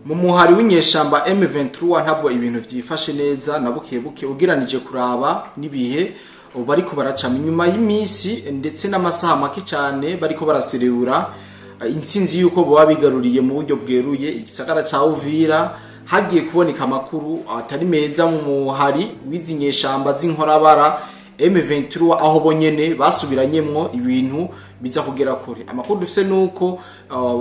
mu muhari w'inyeshamba M23 ntabwo ibintu byifashe neza na buke ugiranije kuraba nibihe bariko baracama inyuma y'imisi ndetse n'amasaha make cyane bariko baraserebura intsinzi yuko baba bigaruriye mu buryo bweruye igisagara ca Uvira. Hagiye kuboneka amakuru atari meza mu muhari w'izinyeshamba z'inkorabara M23 aho bonyene basubiranyemwo ibintu biza kugera kure. Amakuru dufise nuko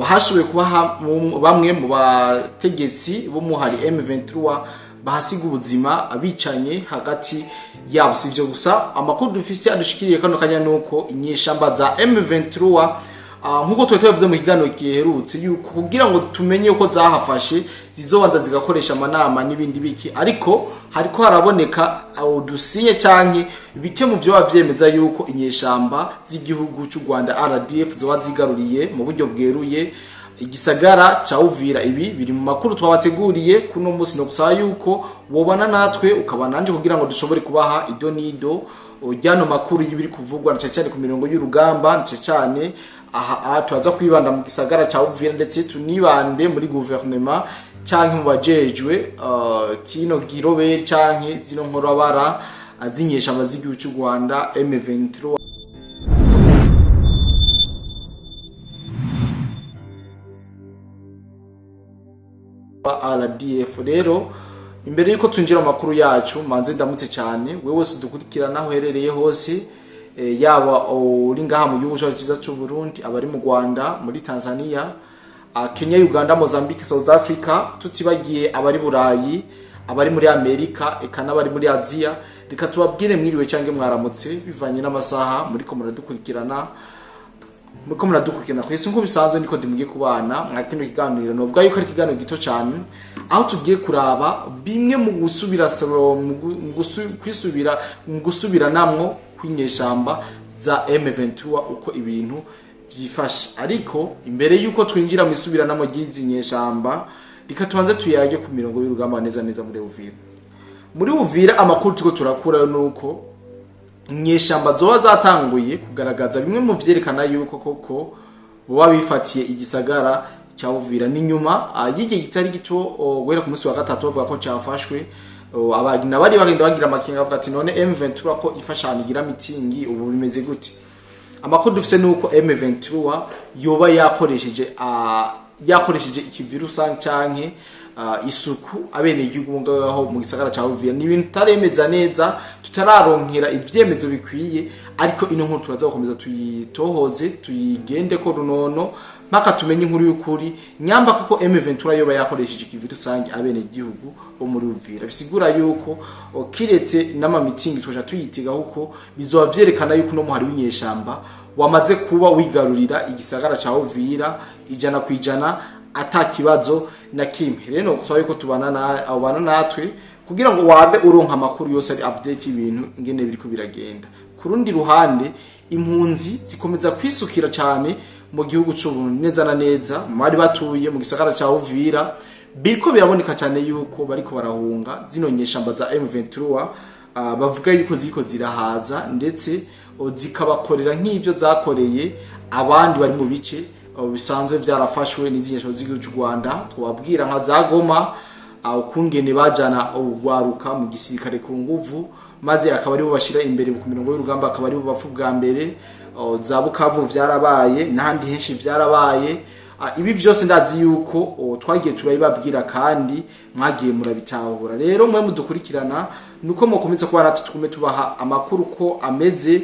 hashoboye kuba bamwe mu bategetsi bo muhari M23 bahasiga ubuzima abicanye hagati yabo. Sivyo gusa amakuru dufise adushikiriye kano kanya nuko inyeshamba za M23 nkuko twetwe mu kiganiro giherutse yuko kugira ngo tumenye uko zahafashe zizobanza zigakoresha amanama n'ibindi biki, ariko hariko haraboneka dusinye canke bike mu byo bavyemeza yuko inyeshamba z'igihugu cy'u Rwanda RDF zoba zigaruriye mu buryo bweruye igisagara ca Uvira. Ibi biri mu makuru twabateguriye kuno munsi, no gusaba yuko wobana natwe ukabananje kugira ngo dushobore kubaha idonido ujyano makuru y'ibiri kuvugwa cyane ku mirongo y'urugamba cyane aha tuaza kwibanda mu gisagara ca Uvira ndetse tunibande muri gouvernement canke mu bajejwe kino giroberi canke zino nkorabara azinyeshamba z'igihugu cy'u Rwanda M23. RDF rero imbere yuko tunjira amakuru yacu manze ndamutse cyane wewe wese dukurikirana aho herereye hose, yaba uri ngaha mu gihugu cyacu cy'u Burundi, abari mu Rwanda, muri Tanzania, Kenya, Uganda, Mozambique, South Africa, tutibagiye abari Burayi, abari muri Amerika, eka n'abari muri Aziya. Reka tubabwire mwiriwe cyangwa mwaramutse bivanye n'amasaha muri ko muradukurikirana kwese nko bisanzwe niko ndimugiye kubana mwakino kiganiro. No bwa yuko ari kiganiro gito cyane aho tugiye kuraba bimwe mu gusubira namwo kwinyeshamba za M23 uko ibintu byifashe. Ariko imbere yuko twinjira mu isubira namo gizinyeshamba reka tubanze tuyage ku mirongo y'urugamba neza muri Uvira. Muri Uvira amakuru tuko turakura nuko inyeshamba zoba zatanguye kugaragaza bimwe mu vyerekana yuko koko boba bifatiye igisagara ca Uvira. Ni nyuma y'igihe kitari gito guhera ku munsi wa gatatu bavuga ko cyafashwe abagina bari bagenda bagira amakinga bavuga ati none M23 ko ifashana igira mitingi ubu bimeze gute. Amakuru dufise nuko M23 yoba yakoresheje ikivirus canke isuku abene igihugu ngaho mu gisagara ca Uvira. Ni ibintu taremeza neza tutararonkera ivyemezo bikwiye, ariko ino nkuru turaza gukomeza tuyitohoze tuyigende ko runono mpaka tumenye inkuru y'ukuri nyamba kuko M23 yoba yakoresheje ikivirus abene igihugu bo muri Uvira. Bisigura yuko kiretse n'ama meeting twaje tuyitiga huko bizoba vyerekana yuko no muhari w'inyeshamba wamaze kuba wigarurira igisagara ca Uvira ijana kwijana atakibazo na kimwe. Rero gusaba yuko tubana natwe kugira ngo wabe uronka amakuru yose ari update y'ibintu ngene biriko biragenda. Kurundi ruhande impunzi zikomeza kwisukira cyane mu gihugu cy'u Burundi neza na neza mari batuye mu gisagara ca Uvira. Biriko biraboneka cyane yuko bariko barahunga zino nyeshamba za M23 bavuga yuko ziko zirahaza ndetse zikabakorera nk'ivyo zakoreye abandi bari mu bice bisanzwe byarafashwe n'izinyeshamba z'igihugu cy'u Rwanda. Twabwira nka zagoma ukungene bajana ugwaruka mu gisirikare ku nguvu maze akaba ari bo bashira imbere ku mirongo y'urugamba, akaba ari bo bafu bwa mbere. Za Bukavu byarabaye n'ahandi henshi byarabaye. Ibi byose ndazi yuko twagiye turabibabwira kandi mwagiye murabitahura. Rero mwe mudukurikirana nuko mukomeza kuba natwe tubaha amakuru ko ameze,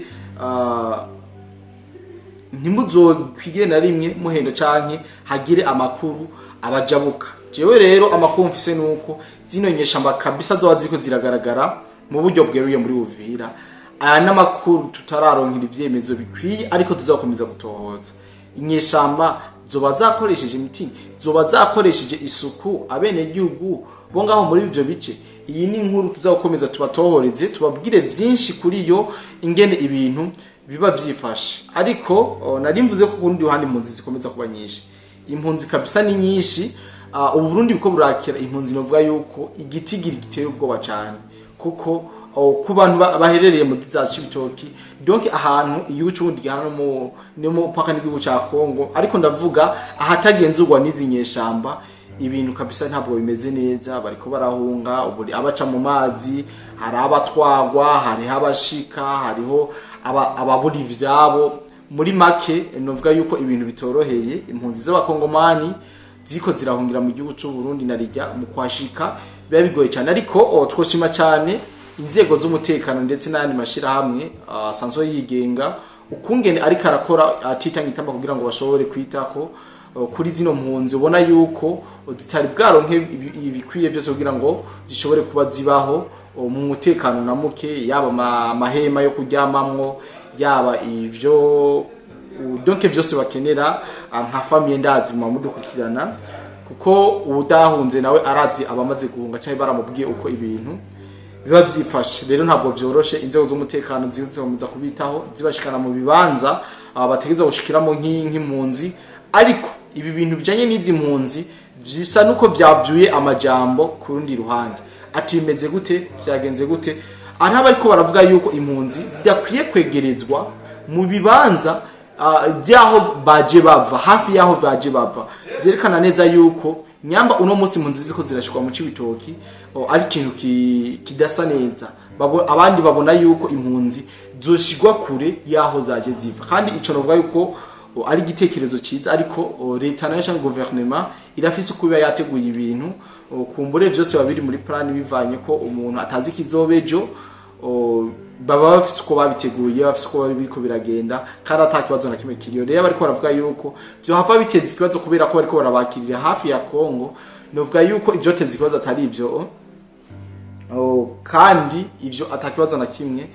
ntimuzokwigire na rimwe muhendo canke hagire amakuru abajabuka. Jewe rero amakuru mfise nuko zino nyeshamba kabisa zoba ziko ziragaragara mu buryo bweruye muri Uvira. Aya n'amakuru tutararonkira ivyemezo bikwiye, ariko tuzakomeza gutohoza. Inyeshamba zoba zakoresheje meeting, zoba zakoresheje isuku abene gihugu bo ngaho muri ivyo bice. Iyi ni inkuru tuzakomeza tubatohoreze tubabwire vyinshi kuri yo ingene ibintu biba vyifashe. Ariko narimvuze ko kurundi ruhande impunzi zikomeza kuba nyinshi. Impunzi kabisa ni nyinshi. Ubu Burundi biko burakira impunzi novuga yuko igitigiri giteye ubwoba cyane kuko ku bantu baherereye mu gizaci bitoki, donc ahantu igihugu cy'ubundi gihana no mu paka n'igihugu cya Kongo, ariko ndavuga ahatagenzurwa n'izinyeshamba ibintu kabisa ntabwo bimeze neza, bariko barahunga uburi abaca mu mazi, hari abatwagwa, hari abashika, hariho ababura ivyabo. Muri make novuga yuko ibintu bitoroheye impunzi z'abakongomani ziko zirahungira mu gihugu cy'u Burundi na rijya mu kwashika biba bigoye cyane, ariko twoshima cyane inzego z'umutekano ndetse n'andi mashira hamwe sanzo yigenga ukungene ariko arakora atitanga itamba kugira ngo bashobore kwitako kuri zino mpunzi, ubona yuko zitari bwaronke ibikwiye byose kugira ngo zishobore kuba zibaho mu mutekano na muke, yaba amahema yo kuryamamwo, yaba ivyo donc byose bakenera nka famille ndazi mu mudukukirana, kuko udahunze nawe arazi abamaze guhunga cyane baramubwiye uko ibintu biba byifashe. Rero ntabwo byoroshe, inzego z'umutekano zikomeza kubitaho zibashikana mu bibanza bategeza gushikiramo nk'impunzi, ariko ibi bintu bijanye n'izi mpunzi bisa nuko byavyuye amajambo ku rundi ruhande. Ati bimeze gute, byagenze gute? Araba ariko baravuga yuko impunzi zidakwiye kwegerezwa mu bibanza byaho baje bava, hafi yaho baje bava. Byerekana neza yuko nyamba uno munsi impunzi ziko zirashikwa mu cibitoki ari ikintu kidasa neza. Abandi babona yuko impunzi zoshigwa kure yaho zaje ziva, kandi ico novuga yuko ari igitekerezo cyiza, ariko leta nayo cyangwa gouvernement irafise kuba yateguye ibintu kumbure byose babiri muri plan bivanye ko umuntu atazi kizobejo, baba bafise uko babiteguye, bafise uko babiko biragenda, kandi atakibazo na kimwe kiriyo. Rero bariko baravuga yuko byo hava biteza ikibazo kubera ko bariko barabakirira hafi ya Kongo. Novuga yuko ivyo teza ikibazo atari ivyo, kandi ivyo atakibazo na kimwe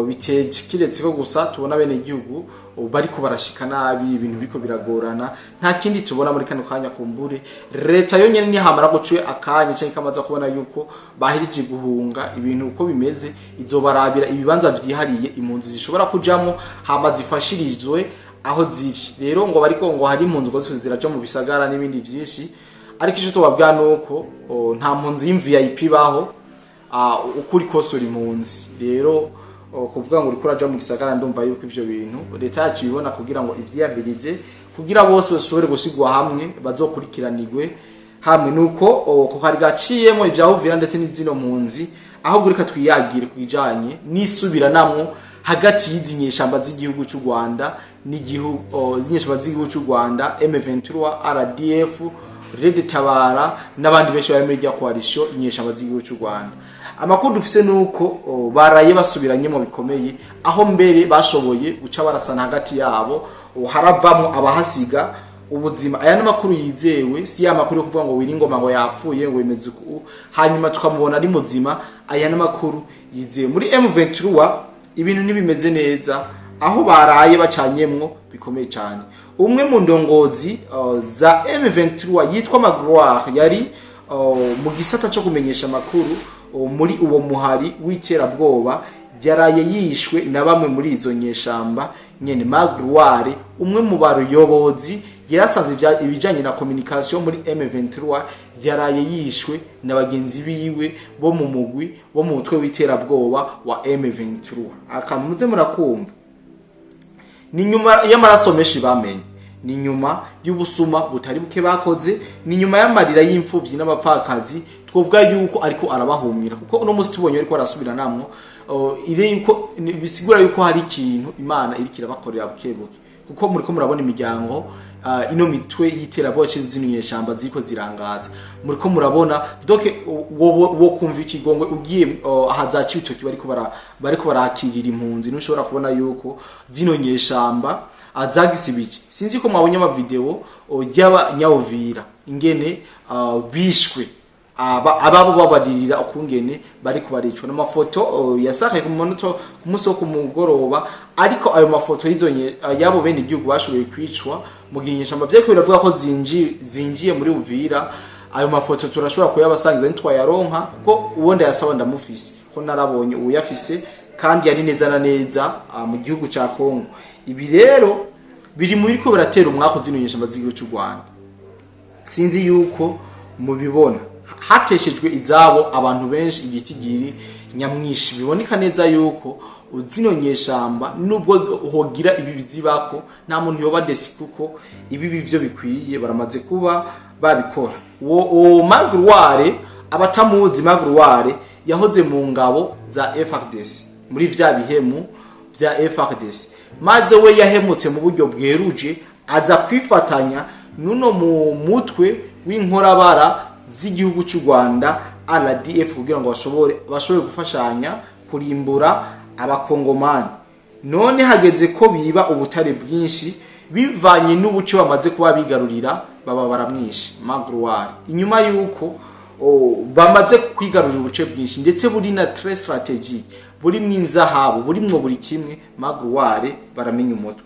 biteje, kiretse ko gusa tubona bene igihugu bariko barashika nabi, ibintu biko biragorana. Nta kindi tubona muri kano kanya kumbure leta yo nyene ni hamara gucuye akanya cyangwa kamaza kubona yuko bahirije guhunga ibintu uko bimeze, izobarabira ibibanza vyihariye impunzi zishobora kujamo hama zifashirizwe aho ziri. Rero ngo bariko ngo hari impunzi gose ziraje mu bisagara n'ibindi byinshi, ariko ico tubabwa nuko nta mpunzi y'MVIP baho ukuri kosora impunzi. Rero kuvuga ngo uriko uraja mu gisagara, ndumva yuko ivyo bintu leta yacu ibona kugira ngo ivyiyabirize, kugira bose bashobore gusigwa hamwe bazokurikiranirwe hamwe. Nuko ko hari gaciyemo ivyahuvira ndetse n'izino mpunzi, aho gurika twiyagire kwijanye nisubira namwo hagati y'izinyeshamba z'igihugu cy'u Rwanda n'igihugu zinyeshamba z'igihugu cy'u Rwanda, M23, RDF, Red Tabara n'abandi benshi bari muri rya coalition inyeshamba z'igihugu cy'u Rwanda. Amakuru dufise nuko baraye basubiranye mu bikomeye, aho mbere bashoboye guca barasana hagati yabo, haravamo abahasiga ubuzima. Aya n'amakuru yizewe, si ya makuru yo kuvuga ngo Wiringoma ngo yapfuye ngo imeze uko hanyuma tukamubona ari muzima. Aya n'amakuru yizewe. Muri M23 ibintu nibimeze neza, aho baraye bacanyemwo bikomeye cyane. Umwe mu ndongozi za M23 yitwa Magloire yari mu gisata cyo kumenyesha makuru muri uwo muhari w'iterabwoba, yaraye yishwe na bamwe muri izo nyeshamba nyene. Magloire umwe mu baruyobozi yarasanzwe ibijanye na communication muri M23, yaraye yishwe na bagenzi biwe bo mu mugwi bo mu mutwe w'iterabwoba wa M23. Akamuze murakumva, ni nyuma y'amaraso menshi bamenye, ni nyuma y'ubusuma butari buke bakoze, ni nyuma y'amarira y'imfuvyi n'abapfakazi. Twovuga yuko ariko arabahumira, kuko uno musi tubonye ariko arasubira namwo ire yuko bisigura yuko hari ikintu Imana irikira bakorera bukebuke, kuko muriko murabona imiryango ino mitwe y'iterabwoba cy'izinyeshamba ziko zirangaza, muriko murabona donc wo kumva ikigongwe ugiye ahazaci bitoki bariko barakirira impunzi. Nushobora kubona yuko zino nyeshamba azagisibije. Sinzi ko mwabonye ama video y'abanyawuvira ingene bishwe, ababo babadirira okungene bariko baricwa n'amafoto yasakaye ku monoto ku musi wo kumugoroba. Ariko ayo mafoto y'izonye yabo bene igihugu bashoboye kwicwa mu ginyeshamba byo biravuga ko zinjiye muri Uvira. Ayo mafoto turashobora kuyabasangiza ntitwayaronka, kuko uwonda yasaba ndamufise ko narabonye uyafise, kandi yari neza na neza mu gihugu ca Kongo. Ibi rero biri muri ko biratera umwako zino nyeshamba z'igihugu cy'u Rwanda. Sinzi yuko mubibona, hateshejwe izabo abantu benshi igitigiri nyamwishi. Biboneka neza yuko zino nyeshamba nubwo hogira ibi bizibako nta muntu yoba desi, kuko ibi bivyo bikwiye baramaze kuba babikora. Uwo Magloire abatamuzi, Magloire yahoze mu ngabo za FARDC muri vya bihemu vya FARDC, maze we yahemutse mu buryo bweruje aza kwifatanya nuno mu mutwe w'inkorabara z'igihugu cy'u Rwanda RDF kugira ngo bashobore gufashanya kurimbura abakongomani. None hageze ko biba ubutare bwinshi bivanye n'ubuce bamaze kuba bigarurira, baba baramwishe Magloire. Inyuma yuko bamaze kwigarurira ubuce bwinshi ndetse buri na très stratégique, buri mwinzahabu, buri mwo buri kimwe, Magloire baramenya umutwe.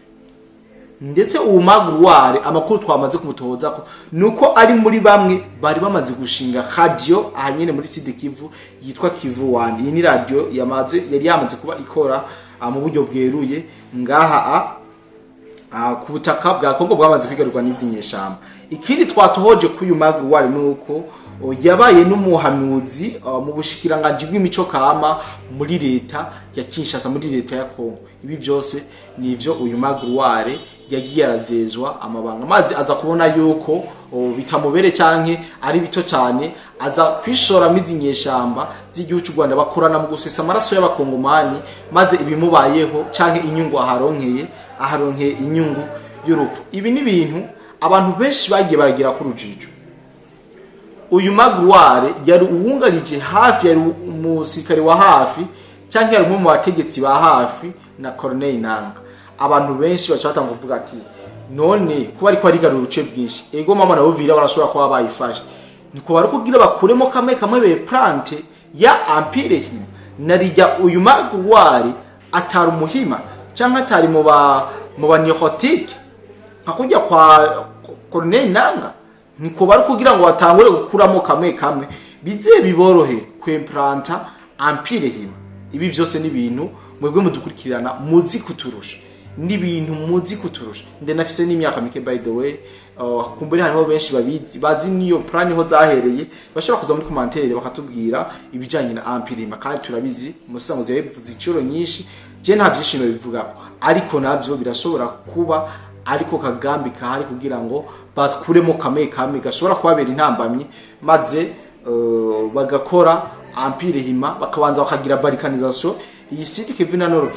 Ndetse uwo Magloire amakuru twamaze kumutoza ko nuko ari muri bamwe bari bamaze gushinga radio ahanyene muri Sud Kivu yitwa Kivu 1. Iyi ni radio yari yamaze kuba ikora mu buryo bweruye ngaha ku butaka bwa Kongo bwamaze kwigarurwa n'izinyeshamba. Ikindi twatohoje ku uyu Magloire nuko yabaye n'umuhanuzi mu bushikiranganje bw'imico kama muri leta ya Kinshasa, muri leta ya Kongo. Ibi byose nivyo uyu Magloire yagiye arazezwa amabanga, maze aza kubona yuko bitamubere canke ari bito cyane, aza kwishora mizinyeshamba z'igihugu cy'u Rwanda bakorana mu gusesa amaraso y'abakongomani, maze ibimubayeho canke inyungu aharonkeye inyungu y'urupfu. Ibi ni bintu abantu benshi bagiye baragira ku rujijo. Uyu Magloire yari uwungarije hafi, yari umusirikare wa hafi canke yari mu bategetsi ba hafi na Corneille Nangaa. Abantu benshi bacatanga kuvuga ati none kuba ari kwarigarura uruce bwinshi, ego mama na Uvira barashobora kuba bayifashe, niko bari kugira bakuremo kamwe be plante ya Empire hima. Narijya uyu Magloire atari umuhima canke atari mu ba neurotique hakujya kwa Corneille Nangaa, niko bari kugira ngo batangure gukuramo kamwe bize biborohe kwemplanta Empire hima. Ibi byose ni bintu mwebwe mudukurikirana muzi kuturusha, ni bintu muzi kuturusha. Nde nafise n'imyaka mike by the way, kumbere hariho benshi bazi niyo plan ho zahereye, bashobora kuza muri commentaire bakatubwira ibijanye na Empire hima, kandi turabizi musango yabivuze iciro nyinshi. Je nta byishimo bivuga, ariko navyo birashobora kuba ariko kagambi kahari kugira ngo batkuremo kamwe gashobora kubabera intambamye, maze bagakora Empire hima, bakabanza bakagira balkanisation. Iyi Sud Kivu na Nord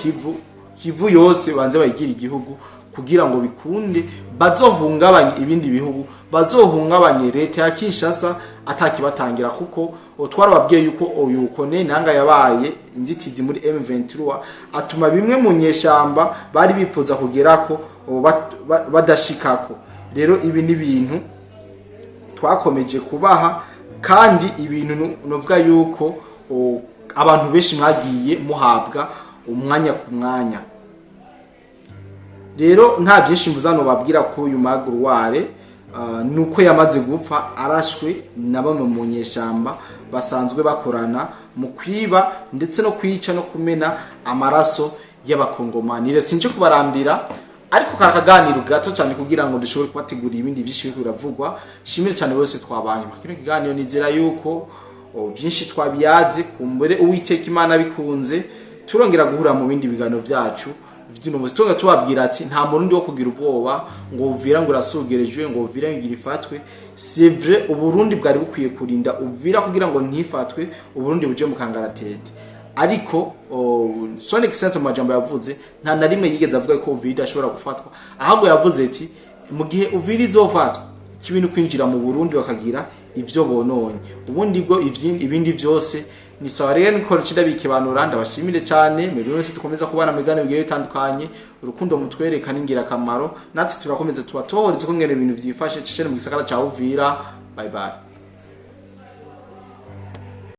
Kivu yose banze bayigira igihugu kugira ngo bikunde bazohungabanye ibindi bihugu, bazohungabanye leta ya Kinshasa atakibatangira, kuko twarababwiye yuko uyu Corneille Nangaa yabaye inzitizi muri M23, atuma bimwe mu nyeshamba bari bipfuza kugerako badashikako. Rero ibi ni bintu twakomeje kubaha, kandi ibintu novuga yuko abantu benshi mwagiye muhabwa umwanya ku mwanya. Rero nta byinshi mbuzano babwira ko uyu Magloire nuko yamaze gupfa arashwe na bamwe mu nyeshamba basanzwe bakorana mu kwiba ndetse no kwica no kumena amaraso y'abakongomani. Rero sinje kubarambira, ariko karakaganiro gato cyane kugira ngo dushobore kubategura ibindi byinshi biravugwa. Shimire cyane bose twabanye makino kiganiro, nizera yuko byinshi twabiyaze, kumbere Uwiteka Imana bikunze turongera guhura mu bindi biganiro byacu. Vino muzitonga tubabwira ati nta murundi wo kugira ubwoba ngo Uvira ngo rasugerejwe, ngo Uvira ngira ifatwe. C'est vrai, Uburundi bwari bukwiye kurinda Uvira kugira ngo ntifatwe, Uburundi buje mu kangaratete. Ariko Sonic Sense mu majambo yavuze nta na rimwe yigeze avuga ko Uvira ashobora gufatwa, ahubwo yavuze ati mu gihe Uvira izofatwa kibintu kwinjira mu Burundi bakagira ivyo bononye, ubundi bwo ibindi byose ni sawa. Rero nikora kidabikibanura, ndabashimire cyane. Mwebwe mwese dukomeza kubana migano bigiye bitandukanye, urukundo mutwereka ningira kamaro, natwe turakomeza tubatohoreze ko ngene ibintu byifashe cishene mu gisagara ca Uvira. Bye bye.